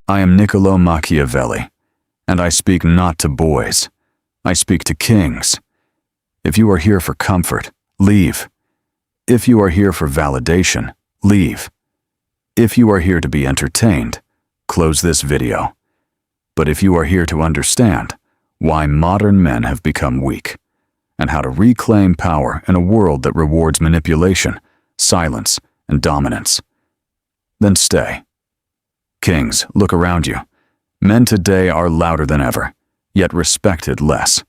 I am Niccolò Machiavelli, and I speak not to boys. I speak to kings. If you are here for comfort, leave. If you are here for validation, leave. If you are here to be entertained, close this video. But if you are here to understand why modern men have become weak, and how to reclaim power in a world that rewards manipulation, silence, and dominance, then stay. Kings, look around you. Men today are louder than ever, yet respected less.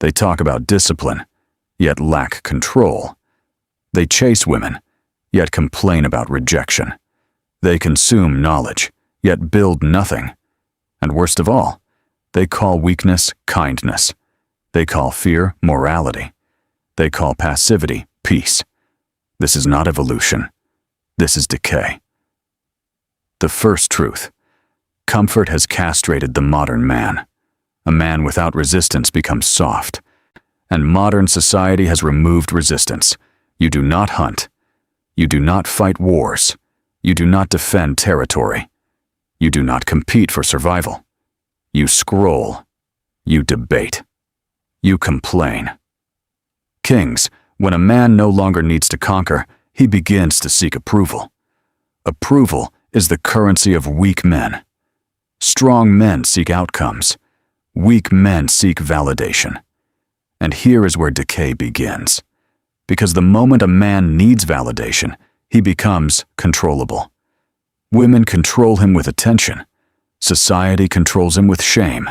They talk about discipline, yet lack control. They chase women, yet complain about rejection. They consume knowledge, yet build nothing. And worst of all, they call weakness kindness. They call fear morality. They call passivity peace. This is not evolution. This is decay. The first truth. Comfort has castrated the modern man. A man without resistance becomes soft. And modern society has removed resistance. You do not hunt. You do not fight wars. You do not defend territory. You do not compete for survival. You scroll. You debate. You complain. Kings, when a man no longer needs to conquer, he begins to seek approval. Approval is the currency of weak men. Strong men seek outcomes. Weak men seek validation. And here is where decay begins. Because the moment a man needs validation, he becomes controllable. Women control him with attention. Society controls him with shame.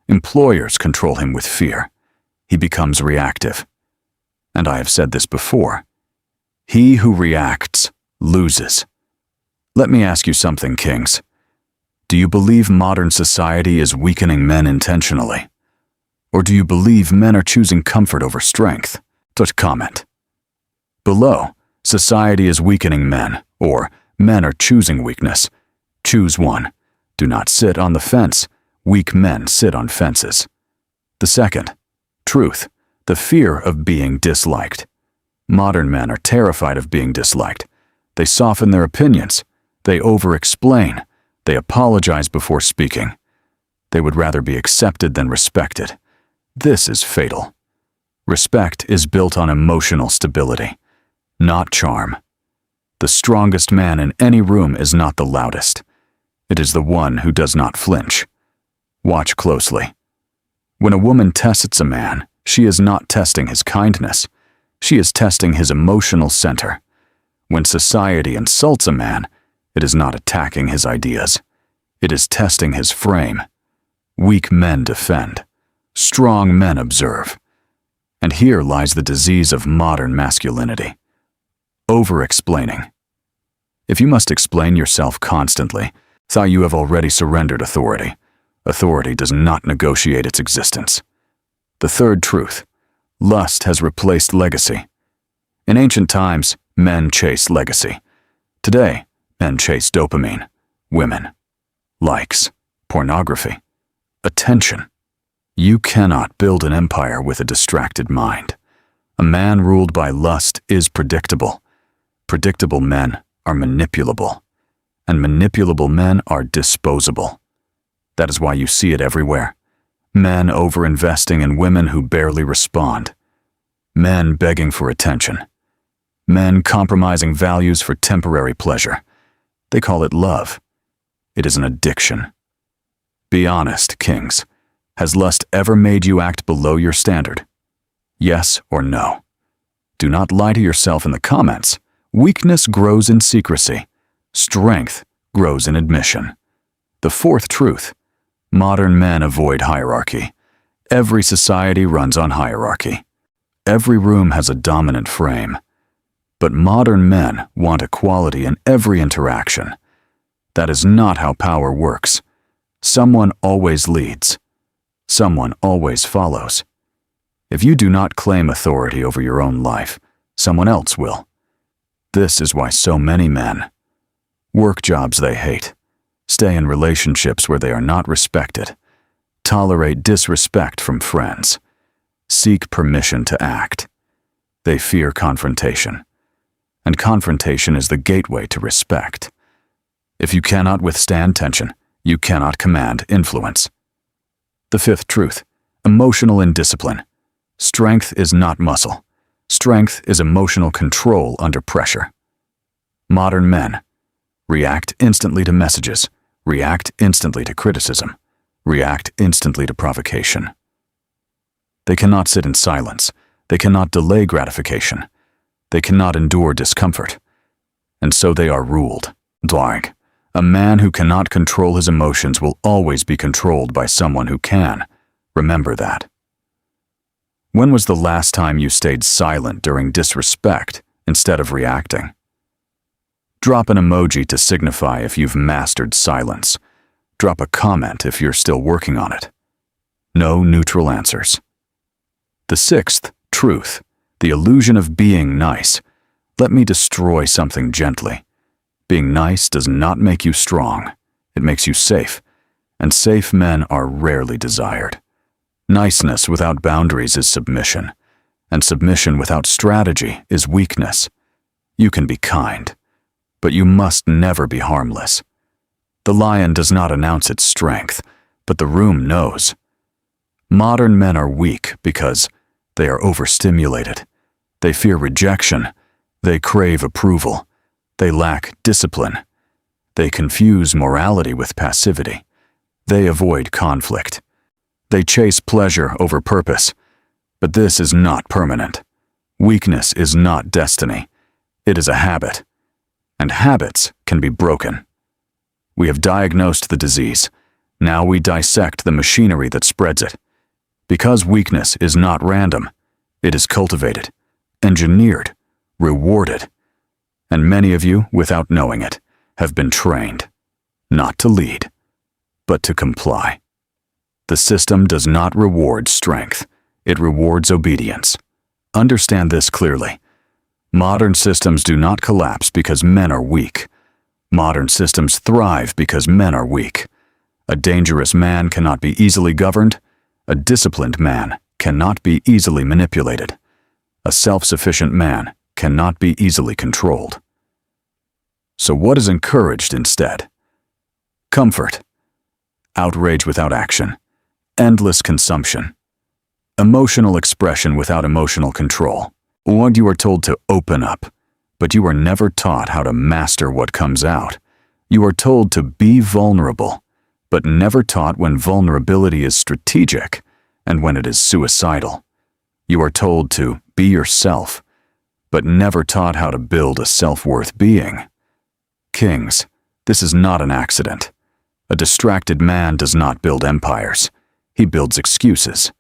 Employers control him with fear. He becomes reactive. And I have said this before. He who reacts loses. Let me ask you something, kings. Do you believe modern society is weakening men intentionally? Or do you believe men are choosing comfort over strength? Comment. Below, society is weakening men, or men are choosing weakness. Choose one. Do not sit on the fence. Weak men sit on fences. The second, truth, the fear of being disliked. Modern men are terrified of being disliked. They soften their opinions. They over-explain. They apologize before speaking. They would rather be accepted than respected. This is fatal. Respect is built on emotional stability, not charm. The strongest man in any room is not the loudest. It is the one who does not flinch. Watch closely. When a woman tests a man, she is not testing his kindness. She is testing his emotional center. When society insults a man, it is not attacking his ideas. It is testing his frame. Weak men defend. Strong men observe. And here lies the disease of modern masculinity. Over-explaining. If you must explain yourself constantly, thought you have already surrendered authority. Authority does not negotiate its existence. The third truth. Lust has replaced legacy. In ancient times, men chased legacy. Today, men chase dopamine, women, likes, pornography, attention. You cannot build an empire with a distracted mind. A man ruled by lust is predictable. Predictable men are manipulable. And manipulable men are disposable. That is why you see it everywhere. Men over-investing in women who barely respond. Men begging for attention. Men compromising values for temporary pleasure. They call it love. It is an addiction. Be honest, kings. Has lust ever made you act below your standard? Yes or no? Do not lie to yourself in the comments. Weakness grows in secrecy. Strength grows in admission. The fourth truth. Modern men avoid hierarchy. Every society runs on hierarchy. Every room has a dominant frame. But modern men want equality in every interaction. That is not how power works. Someone always leads. Someone always follows. If you do not claim authority over your own life, someone else will. This is why so many men work jobs they hate, stay in relationships where they are not respected, tolerate disrespect from friends, seek permission to act. They fear confrontation. And confrontation is the gateway to respect. If you cannot withstand tension, You cannot command influence. The fifth truth: emotional indiscipline. Strength is not muscle. Strength is emotional control under pressure. Modern men react instantly to messages, react instantly to criticism, react instantly to provocation. They cannot sit in silence. They cannot delay gratification. They cannot endure discomfort. And so they are ruled. Dwarg. A man who cannot control his emotions will always be controlled by someone who can. Remember that. When was the last time you stayed silent during disrespect instead of reacting? Drop an emoji to signify if you've mastered silence. Drop a comment if you're still working on it. No neutral answers. The sixth truth: the illusion of being nice. Let me destroy something gently. Being nice does not make you strong. It makes you safe, and safe men are rarely desired. Niceness without boundaries is submission, and submission without strategy is weakness. You can be kind, but you must never be harmless. The lion does not announce its strength, but the room knows. Modern men are weak because they are overstimulated. They fear rejection. They crave approval. They lack discipline. They confuse morality with passivity. They avoid conflict. They chase pleasure over purpose. But this is not permanent. Weakness is not destiny. It is a habit. And habits can be broken. We have diagnosed the disease. Now we dissect the machinery that spreads it. Because weakness is not random, it is cultivated, engineered, rewarded. And many of you, without knowing it, have been trained, not to lead, but to comply. The system does not reward strength. It rewards obedience. Understand this clearly. Modern systems do not collapse because men are weak. Modern systems thrive because men are weak. A dangerous man cannot be easily governed. A disciplined man cannot be easily manipulated. A self-sufficient man cannot be easily controlled. So what is encouraged instead? Comfort, outrage without action, endless consumption, emotional expression without emotional control. What you are told to open up, but you are never taught how to master what comes out. You are told to be vulnerable, but never taught when vulnerability is strategic and when it is suicidal. You are told to be yourself, but never taught how to build a self-worth being. Kings, this is not an accident. A distracted man does not build empires. He builds excuses.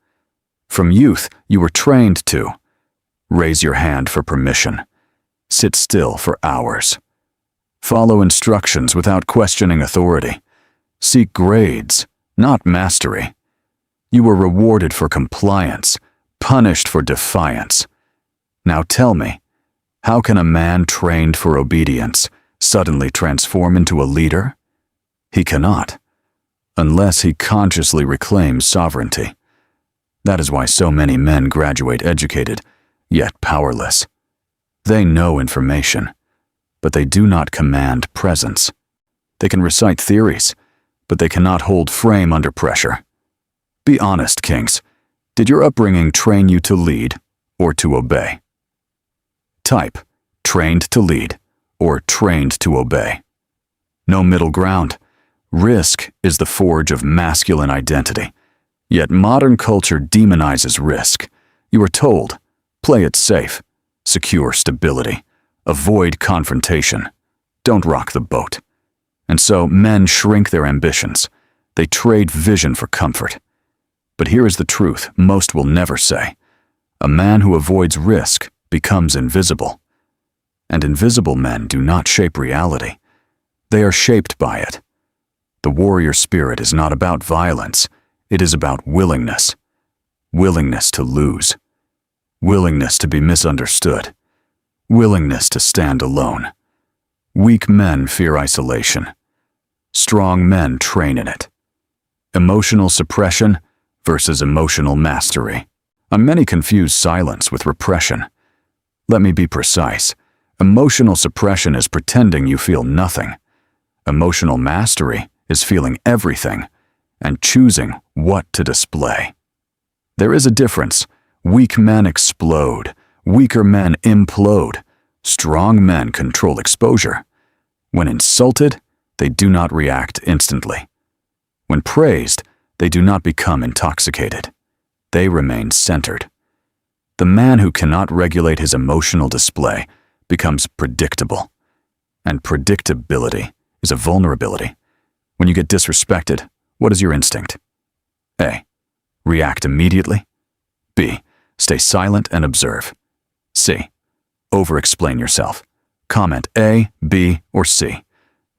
From youth, you were trained to raise your hand for permission, sit still for hours, follow instructions without questioning authority, seek grades, not mastery. You were rewarded for compliance, punished for defiance. Now tell me, how can a man trained for obedience suddenly transform into a leader? He cannot, unless he consciously reclaims sovereignty. That is why so many men graduate educated, yet powerless. They know information, but they do not command presence. They can recite theories, but they cannot hold frame under pressure. Be honest, kings. Did your upbringing train you to lead or to obey? Type, trained to lead or trained to obey. No middle ground. Risk is the forge of masculine identity. Yet modern culture demonizes risk. You are told, play it safe, secure stability, avoid confrontation, don't rock the boat. And so men shrink their ambitions. They trade vision for comfort. But here is the truth most will never say. A man who avoids risk becomes invisible. And invisible men do not shape reality. They are shaped by it. The warrior spirit is not about violence. It is about willingness. Willingness to lose. Willingness to be misunderstood. Willingness to stand alone. Weak men fear isolation. Strong men train in it. Emotional suppression versus emotional mastery. Many confuse silence with repression. Let me be precise. Emotional suppression is pretending you feel nothing. Emotional mastery is feeling everything and choosing what to display. There is a difference. Weak men explode. Weaker men implode. Strong men control exposure. When insulted, they do not react instantly. When praised, they do not become intoxicated. They remain centered. The man who cannot regulate his emotional display becomes predictable. And predictability is a vulnerability. When you get disrespected, what is your instinct? A. React immediately. B. Stay silent and observe. C. Over-explain yourself. Comment A, B, or C.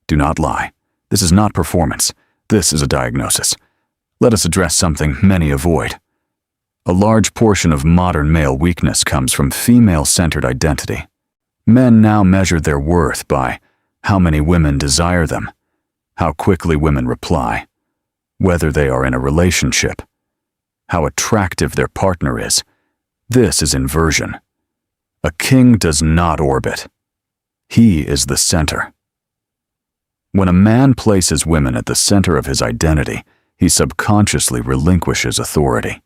Do not lie. This is not performance. This is a diagnosis. Let us address something many avoid. A large portion of modern male weakness comes from female-centered identity. Men now measure their worth by how many women desire them, how quickly women reply, whether they are in a relationship, how attractive their partner is. This is inversion. A king does not orbit. He is the center. When a man places women at the center of his identity, he subconsciously relinquishes authority.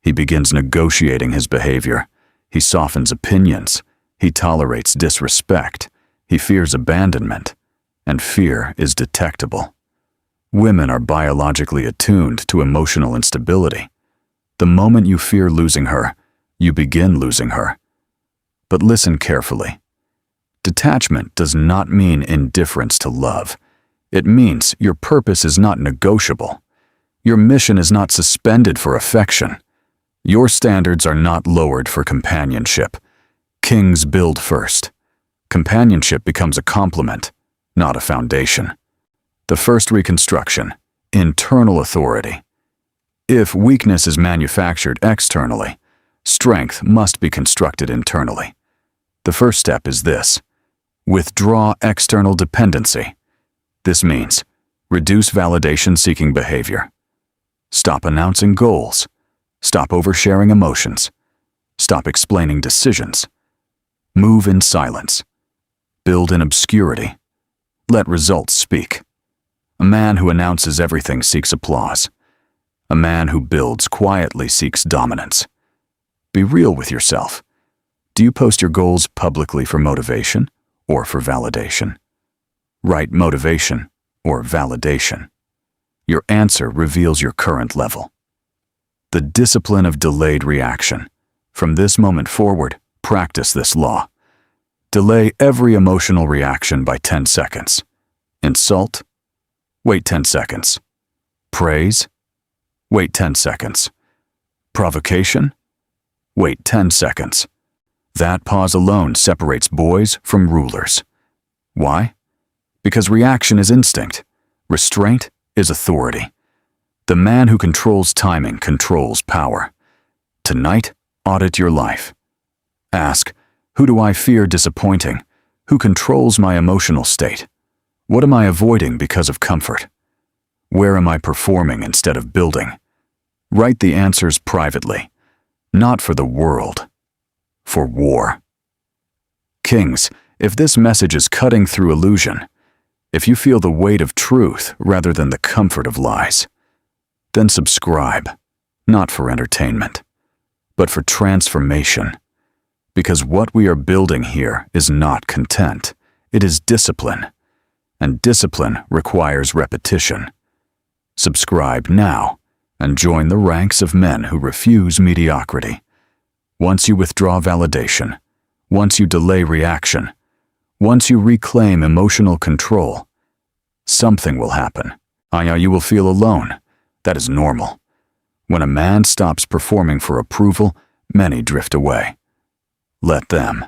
He begins negotiating his behavior. He softens opinions. He tolerates disrespect. He fears abandonment. And fear is detectable. Women are biologically attuned to emotional instability. The moment you fear losing her, you begin losing her. But listen carefully. Detachment does not mean indifference to love. It means your purpose is not negotiable. Your mission is not suspended for affection. Your standards are not lowered for companionship. Kings build first. Companionship becomes a complement, not a foundation. The first reconstruction, internal authority. If weakness is manufactured externally, strength must be constructed internally. The first step is this: withdraw external dependency. This means reduce validation-seeking behavior. Stop announcing goals. Stop oversharing emotions. Stop explaining decisions. Move in silence. Build in obscurity. Let results speak. A man who announces everything seeks applause. A man who builds quietly seeks dominance. Be real with yourself. Do you post your goals publicly for motivation or for validation? Write motivation or validation. Your answer reveals your current level. The discipline of delayed reaction. From this moment forward, practice this law. Delay every emotional reaction by 10 seconds. Insult? Wait 10 seconds. Praise? Wait 10 seconds. Provocation? Wait 10 seconds. That pause alone separates boys from rulers. Why? Because reaction is instinct. Restraint is authority. The man who controls timing controls power. Tonight, audit your life. Ask, who do I fear disappointing? Who controls my emotional state? What am I avoiding because of comfort? Where am I performing instead of building? Write the answers privately, not for the world, for war. Kings, if this message is cutting through illusion, if you feel the weight of truth rather than the comfort of lies, then subscribe, not for entertainment, but for transformation. Because what we are building here is not content, it is discipline, and discipline requires repetition. Subscribe now and join the ranks of men who refuse mediocrity. Once you withdraw validation, once you delay reaction, once you reclaim emotional control, something will happen. You will feel alone. That is normal. When a man stops performing for approval, many drift away. Let them.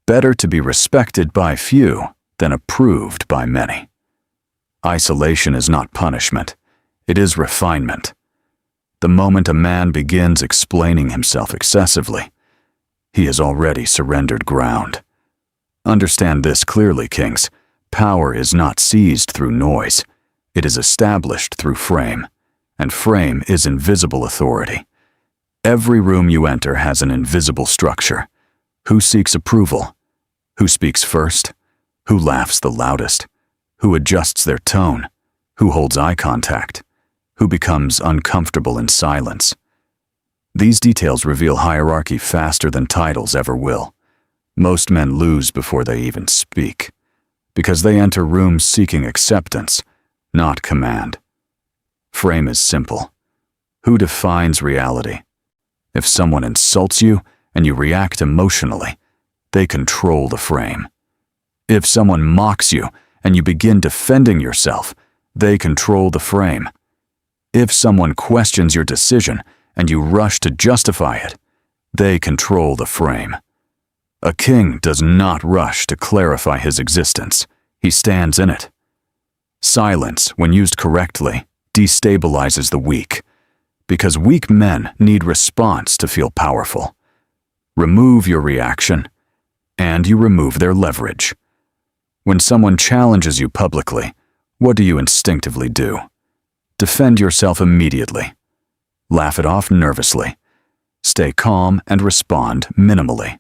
Better to be respected by few than approved by many. Isolation is not punishment. It is refinement. The moment a man begins explaining himself excessively, he has already surrendered ground. Understand this clearly, kings. Power is not seized through noise. It is established through frame, and frame is invisible authority. Every room you enter has an invisible structure. Who seeks approval? Who speaks first? Who laughs the loudest? Who adjusts their tone? Who holds eye contact? Who becomes uncomfortable in silence? These details reveal hierarchy faster than titles ever will. Most men lose before they even speak, because they enter rooms seeking acceptance, not command. Frame is simple. Who defines reality? If someone insults you and you react emotionally, they control the frame. If someone mocks you and you begin defending yourself, they control the frame. If someone questions your decision and you rush to justify it, they control the frame. A king does not rush to clarify his existence. He stands in it. Silence, when used correctly, destabilizes the weak, because weak men need response to feel powerful. Remove your reaction, and you remove their leverage. When someone challenges you publicly, what do you instinctively do? Defend yourself immediately. Laugh it off nervously. Stay calm and respond minimally.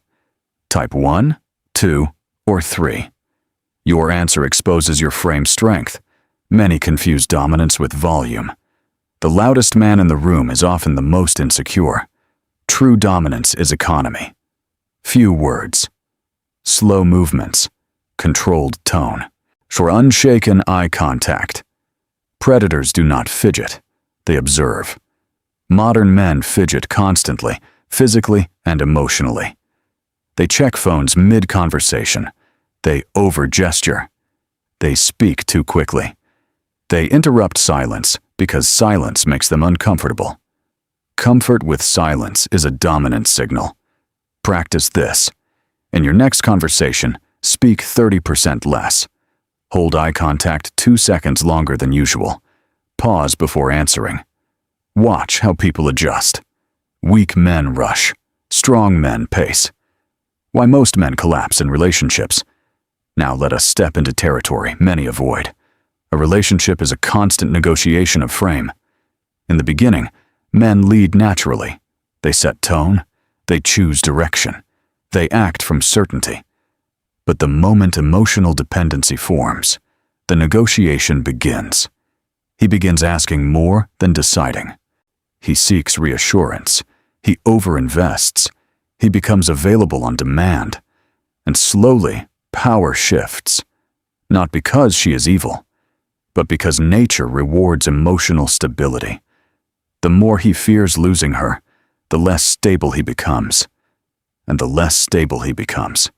Type 1, 2, or 3. Your answer exposes your frame strength. Many confuse dominance with volume. The loudest man in the room is often the most insecure. True dominance is economy. Few words. Slow movements. Controlled tone. For unshaken eye contact. Predators do not fidget. They observe. Modern men fidget constantly, physically and emotionally. They check phones mid-conversation. They over-gesture. They speak too quickly. They interrupt silence because silence makes them uncomfortable. Comfort with silence is a dominant signal. Practice this. In your next conversation, speak 30% less. Hold eye contact 2 seconds longer than usual. Pause before answering. Watch how people adjust. Weak men rush. Strong men pace. Why most men collapse in relationships. Now let us step into territory many avoid. A relationship is a constant negotiation of frame. In the beginning, men lead naturally. They set tone. They choose direction. They act from certainty. But the moment emotional dependency forms, the negotiation begins. He begins asking more than deciding. He seeks reassurance. He overinvests. He becomes available on demand. And slowly, power shifts. Not because she is evil, but because nature rewards emotional stability. The more he fears losing her, the less stable he becomes. And the less stable he becomes,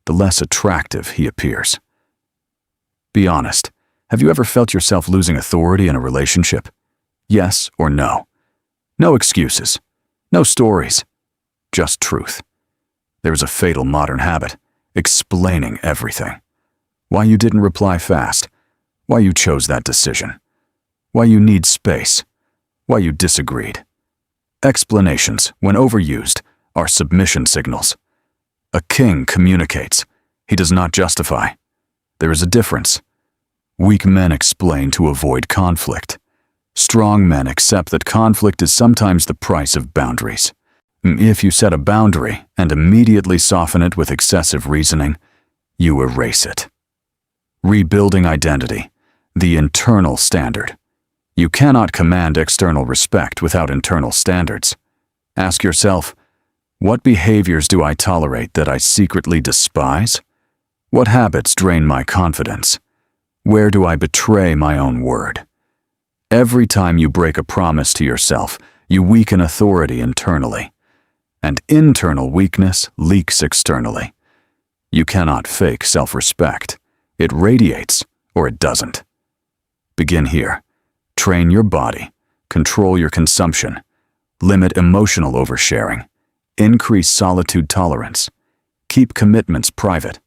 the less attractive he appears. Be honest. Have you ever felt yourself losing authority in a relationship? Yes or no? No excuses. No stories. Just truth. There is a fatal modern habit, explaining everything. Why you didn't reply fast. Why you chose that decision. Why you need space. Why you disagreed. Explanations, when overused, are submission signals. A king communicates. He does not justify. There is a difference. Weak men explain to avoid conflict. Strong men accept that conflict is sometimes the price of boundaries. If you set a boundary and immediately soften it with excessive reasoning, you erase it. Rebuilding identity, the internal standard. You cannot command external respect without internal standards. Ask yourself, what behaviors do I tolerate that I secretly despise? What habits drain my confidence? Where do I betray my own word? Every time you break a promise to yourself, you weaken authority internally. And internal weakness leaks externally. You cannot fake self-respect. It radiates or it doesn't. Begin here. Train your body. Control your consumption. Limit emotional oversharing. Increase solitude tolerance. Keep commitments private.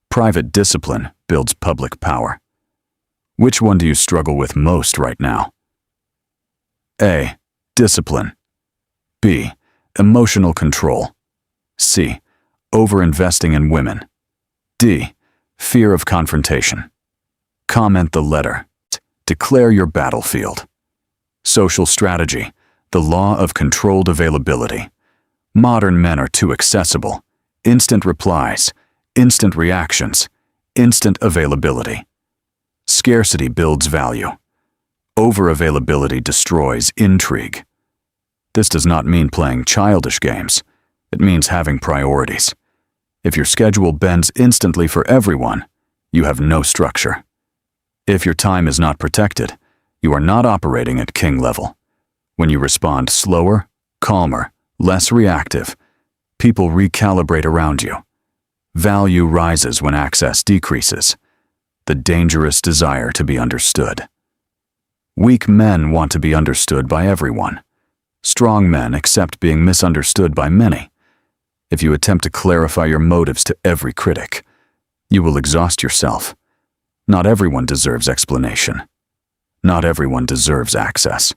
Private discipline builds public power. Which one do you struggle with most right now? A. Discipline. B. Emotional control. C. Overinvesting in women. D. Fear of confrontation. Comment the letter. Declare your battlefield. Social strategy. The law of controlled availability. Modern men are too accessible. Instant replies. Instant reactions. Instant availability. Scarcity builds value. Over-availability destroys intrigue. This does not mean playing childish games. It means having priorities. If your schedule bends instantly for everyone, you have no structure. If your time is not protected, you are not operating at king level. When you respond slower, calmer, less reactive, people recalibrate around you. Value rises when access decreases. The dangerous desire to be understood. Weak men want to be understood by everyone. Strong men accept being misunderstood by many. If you attempt to clarify your motives to every critic, you will exhaust yourself. Not everyone deserves explanation. Not everyone deserves access.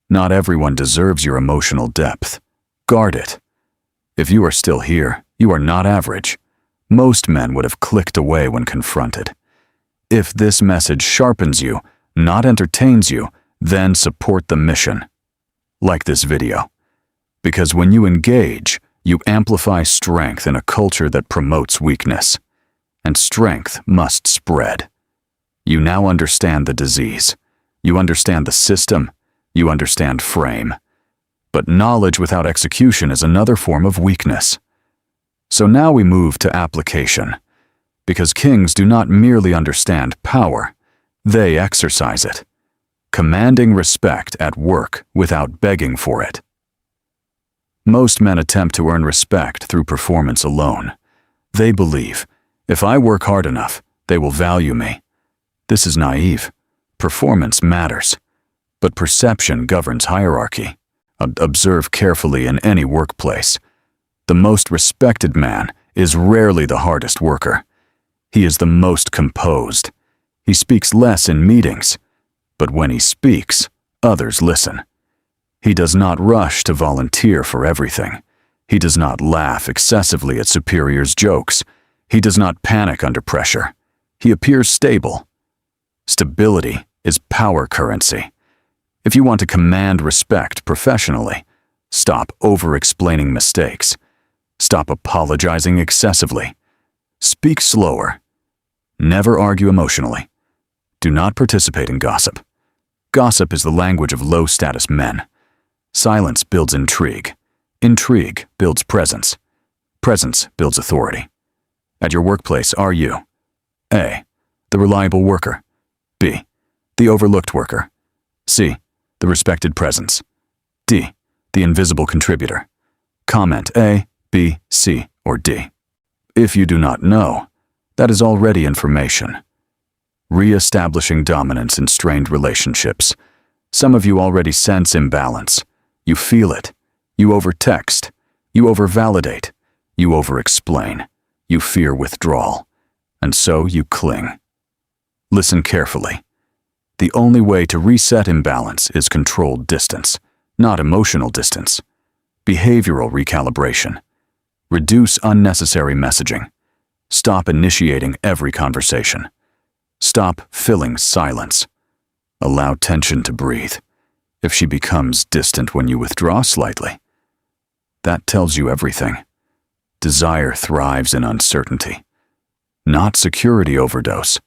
Not everyone deserves your emotional depth. Guard it. If you are still here, you are not average. Most men would have clicked away when confronted. If this message sharpens you, not entertains you, then support the mission. Like this video. Because when you engage, you amplify strength in a culture that promotes weakness. And strength must spread. You now understand the disease. You understand the system. You understand frame. But knowledge without execution is another form of weakness. So now we move to application. Because kings do not merely understand power, they exercise it, commanding respect at work without begging for it. Most men attempt to earn respect through performance alone. They believe, if I work hard enough, they will value me. This is naive. Performance matters, but perception governs hierarchy. Observe carefully in any workplace. The most respected man is rarely the hardest worker. He is the most composed. He speaks less in meetings, but when he speaks, others listen. He does not rush to volunteer for everything. He does not laugh excessively at superiors' jokes. He does not panic under pressure. He appears stable. Stability is power currency. If you want to command respect professionally, stop over-explaining mistakes. Stop apologizing excessively. Speak slower. Never argue emotionally. Do not participate in gossip. Gossip is the language of low-status men. Silence builds intrigue. Intrigue builds presence. Presence builds authority. At your workplace, are you A. the reliable worker, B. the overlooked worker, C. the respected presence, D. the invisible contributor? Comment A, B, C, or D. If you do not know, that is already information. Re-establishing dominance in strained relationships. Some of you already sense imbalance. You feel it. You over-text. You over-validate. You over-explain. You fear withdrawal. And so you cling. Listen carefully. The only way to reset imbalance is controlled distance, not emotional distance. Behavioral recalibration. Reduce unnecessary messaging. Stop initiating every conversation. Stop filling silence. Allow tension to breathe. If she becomes distant when you withdraw slightly, that tells you everything. Desire thrives in uncertainty, not security overdose.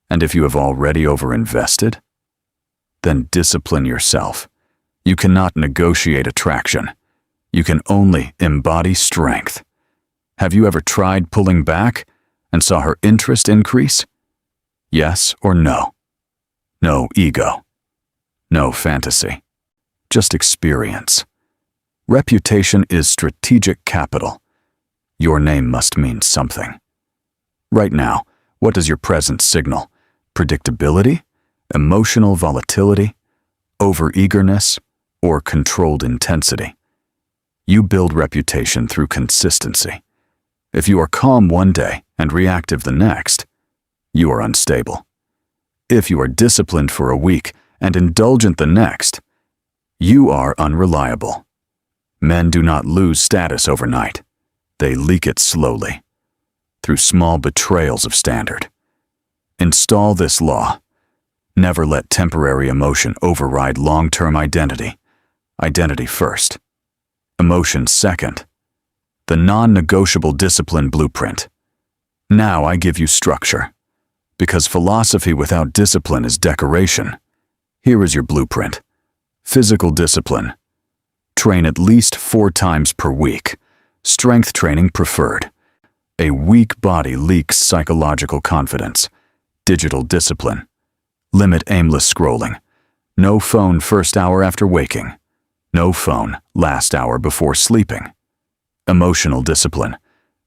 And if you have already overinvested, then discipline yourself. You cannot negotiate attraction. You can only embody strength. Have you ever tried pulling back and saw her interest increase? Yes or no? No ego. No fantasy. Just experience. Reputation is strategic capital. Your name must mean something. Right now, what does your presence signal? Predictability? Emotional volatility? Over-eagerness? Or controlled intensity? You build reputation through consistency. If you are calm one day and reactive the next, you are unstable. If you are disciplined for a week and indulgent the next, you are unreliable. Men do not lose status overnight. They leak it slowly, through small betrayals of standard. Install this law. Never let temporary emotion override long-term identity. Identity first. Emotion second. The non-negotiable discipline blueprint. Now I give you structure. Because philosophy without discipline is decoration. Here is your blueprint. Physical discipline. Train at least 4 times per week. Strength training preferred. A weak body leaks psychological confidence. Digital discipline. Limit aimless scrolling. No phone first hour after waking. No phone last hour before sleeping. Emotional discipline.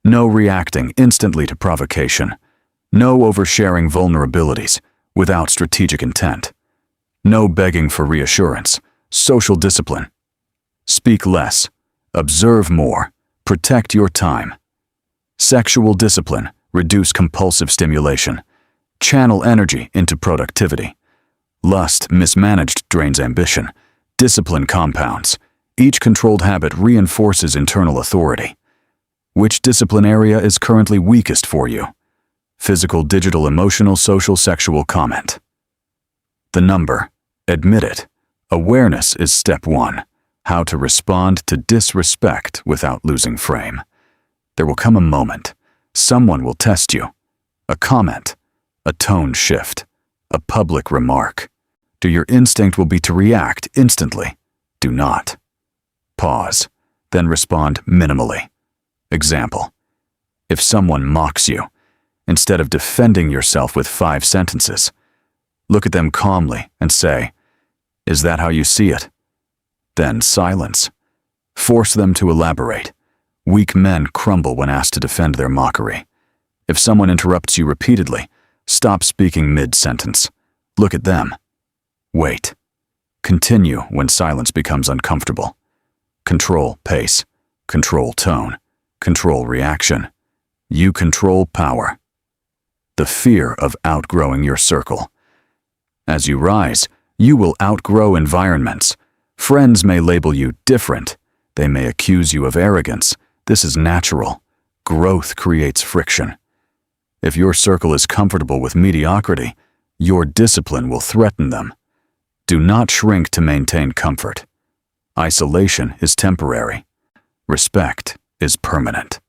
No reacting instantly to provocation. No oversharing vulnerabilities without strategic intent. No begging for reassurance. Social discipline. Speak less. Observe more. Protect your time. Sexual discipline. Reduce compulsive stimulation. Channel energy into productivity. Lust mismanaged drains ambition. Discipline compounds. Each controlled habit reinforces internal authority. Which discipline area is currently weakest for you? Physical, digital, emotional, social, sexual. Comment. The number. Admit it. Awareness is step 1. How to respond to disrespect without losing frame. There will come a moment. Someone will test you. A comment. A tone shift. A public remark. Your instinct will be to react instantly. Do not. Pause. Then respond minimally. Example. If someone mocks you, instead of defending yourself with 5 sentences, look at them calmly and say, "Is that how you see it?" Then silence. Force them to elaborate. Weak men crumble when asked to defend their mockery. If someone interrupts you repeatedly, stop speaking mid-sentence. Look at them. Wait. Continue when silence becomes uncomfortable. Control pace. Control tone. Control reaction. You control power. The fear of outgrowing your circle. As you rise, you will outgrow environments. Friends may label you different. They may accuse you of arrogance. This is natural. Growth creates friction. If your circle is comfortable with mediocrity, your discipline will threaten them. Do not shrink to maintain comfort. Isolation is temporary. Respect is permanent.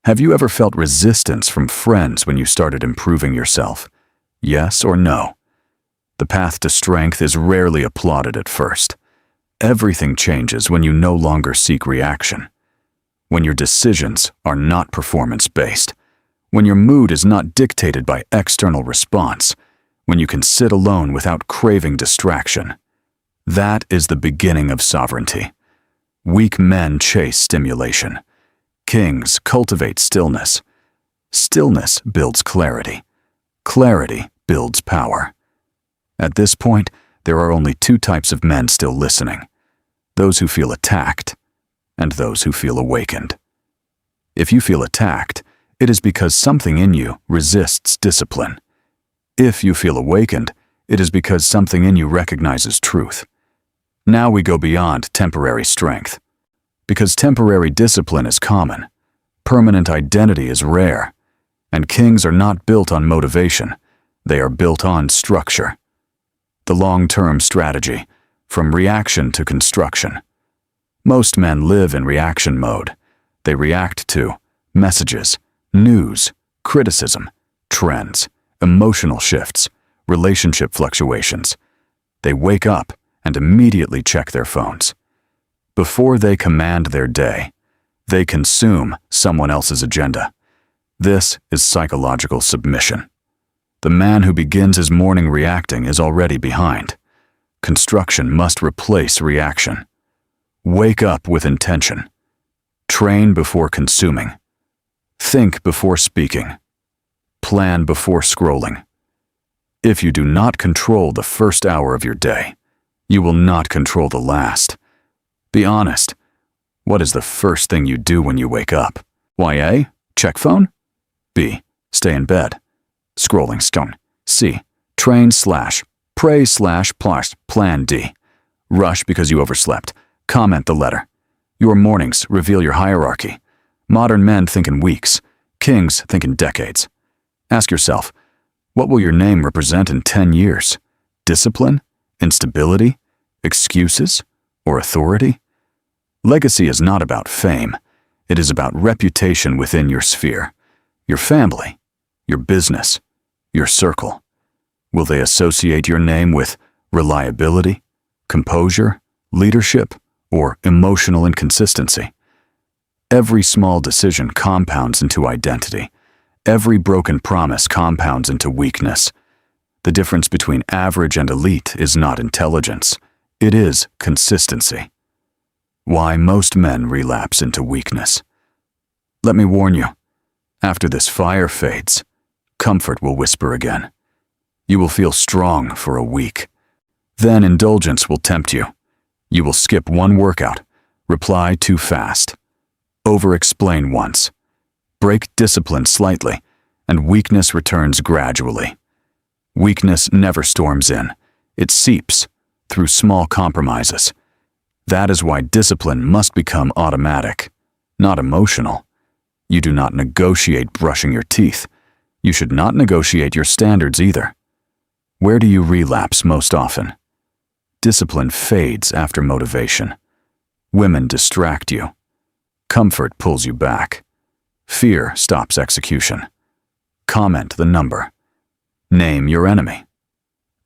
Have you ever felt resistance from friends when you started improving yourself? Yes or no? The path to strength is rarely applauded at first. Everything changes when you no longer seek reaction. When your decisions are not performance-based. When your mood is not dictated by external response. When you can sit alone without craving distraction. That is the beginning of sovereignty. Weak men chase stimulation. Kings cultivate stillness. Stillness builds clarity. Clarity builds power. At this point, there are only 2 types of men still listening. Those who feel attacked and those who feel awakened. If you feel attacked, it is because something in you resists discipline. If you feel awakened, it is because something in you recognizes truth. Now we go beyond temporary strength. Because temporary discipline is common, permanent identity is rare, and kings are not built on motivation, they are built on structure. The long-term strategy, from reaction to construction. Most men live in reaction mode. They react to messages, news, criticism, trends, emotional shifts, relationship fluctuations. They wake up and immediately check their phones. Before they command their day, they consume someone else's agenda. This is psychological submission. The man who begins his morning reacting is already behind. Construction must replace reaction. Wake up with intention. Train before consuming. Think before speaking. Plan before scrolling. If you do not control the first hour of your day, you will not control the last. Be honest. What is the first thing you do when you wake up? Why A. Check phone? B. Stay in bed. Scrolling stone. C. Train / pray / plan D. Rush because you overslept. Comment the letter. Your mornings reveal your hierarchy. Modern men think in weeks. Kings think in decades. Ask yourself, what will your name represent in 10 years? Discipline? Instability? Excuses? Or authority? Legacy is not about fame. It is about reputation within your sphere. Your family. Your business. Your circle. Will they associate your name with reliability, composure, leadership, or emotional inconsistency. Every small decision compounds into identity. Every broken promise compounds into weakness. The difference between average and elite is not intelligence. It is consistency. Why most men relapse into weakness. Let me warn you, after this fire fades, comfort will whisper again. You will feel strong for a week. Then indulgence will tempt you. You will skip one workout, reply too fast, over-explain once, break discipline slightly, and weakness returns gradually. Weakness never storms in. It seeps through small compromises. That is why discipline must become automatic, not emotional. You do not negotiate brushing your teeth. You should not negotiate your standards either. Where do you relapse most often? Discipline fades after motivation. Women distract you. Comfort pulls you back. Fear stops execution. Comment the number. Name your enemy.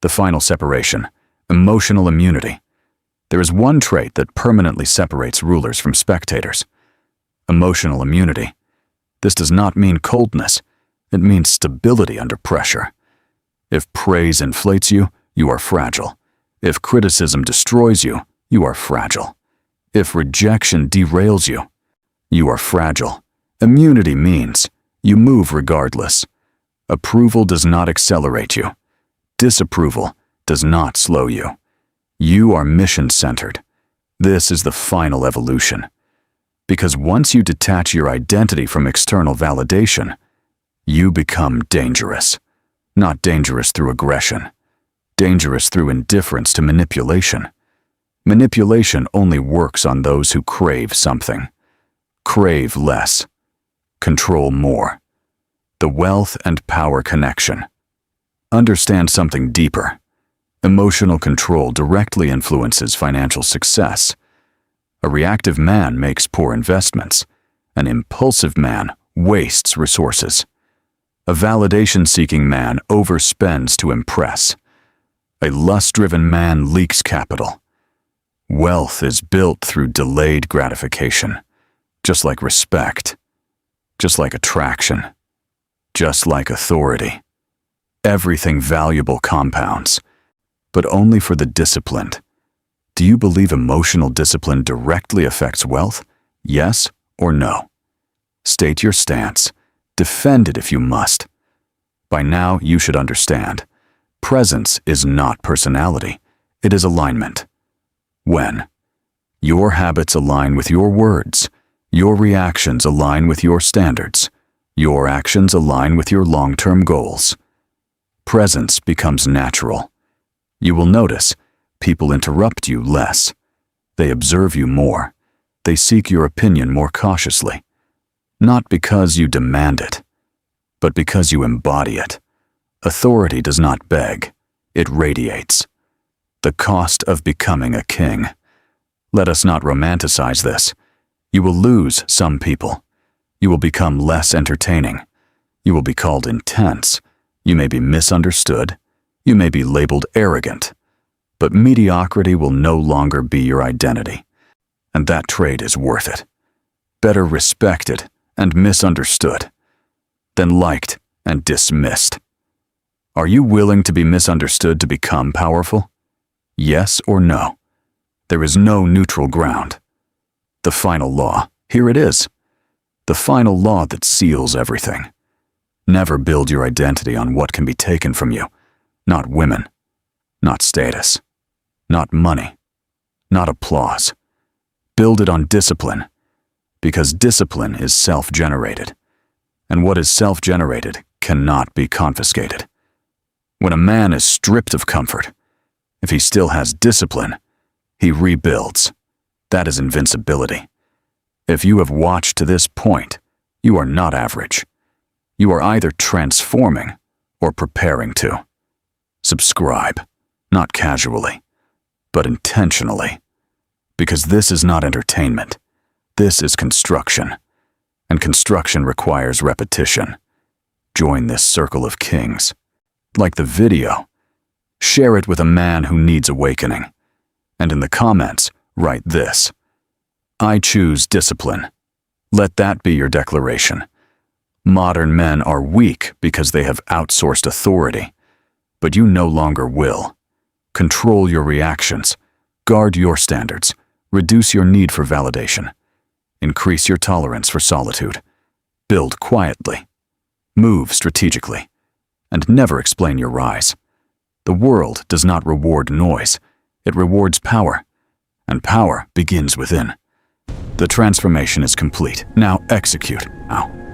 The final separation, emotional immunity. There is one trait that permanently separates rulers from spectators. Emotional immunity. This does not mean coldness. It means stability under pressure. If praise inflates you, you are fragile. If criticism destroys you, you are fragile. If rejection derails you, you are fragile. Immunity means you move regardless. Approval does not accelerate you. Disapproval does not slow you. You are mission-centered. This is the final evolution. Because once you detach your identity from external validation, you become dangerous. Not dangerous through aggression. Dangerous through indifference to manipulation. Manipulation only works on those who crave something. Crave less. Control more. The wealth and power connection. Understand something deeper. Emotional control directly influences financial success. A reactive man makes poor investments. An impulsive man wastes resources. A validation-seeking man overspends to impress. A lust-driven man leaks capital. Wealth is built through delayed gratification, just like respect, just like attraction, just like authority. Everything valuable compounds, but only for the disciplined. Do you believe emotional discipline directly affects wealth? Yes or no? State your stance. Defend it if you must. By now, you should understand. Presence is not personality. It is alignment. When your habits align with your words, your reactions align with your standards, your actions align with your long-term goals, presence becomes natural. You will notice people interrupt you less. They observe you more. They seek your opinion more cautiously. Not because you demand it, but because you embody it. Authority does not beg. It radiates. The cost of becoming a king. Let us not romanticize this. You will lose some people. You will become less entertaining. You will be called intense. You may be misunderstood. You may be labeled arrogant. But mediocrity will no longer be your identity. And that trait is worth it. Better respected and misunderstood than liked and dismissed. Are you willing to be misunderstood to become powerful? Yes or no? There is no neutral ground. The final law, here it is. The final law that seals everything. Never build your identity on what can be taken from you. Not women, not status, not money, not applause. Build it on discipline, because discipline is self-generated, and what is self-generated cannot be confiscated. When a man is stripped of comfort, if he still has discipline, he rebuilds. That is invincibility. If you have watched to this point, you are not average. You are either transforming or preparing to. Subscribe, not casually, but intentionally. Because this is not entertainment. This is construction. And construction requires repetition. Join this circle of kings. Like the video, Share it with a man who needs awakening. And in the comments, write this: I choose discipline. Let that be your declaration. Modern men are weak because they have outsourced authority, but you no longer will. Control your reactions, guard your standards, reduce your need for validation, increase your tolerance for solitude, build quietly, move strategically, and never explain your rise. The world does not reward noise, it rewards power, and power begins within. The transformation is complete. Now execute. Now.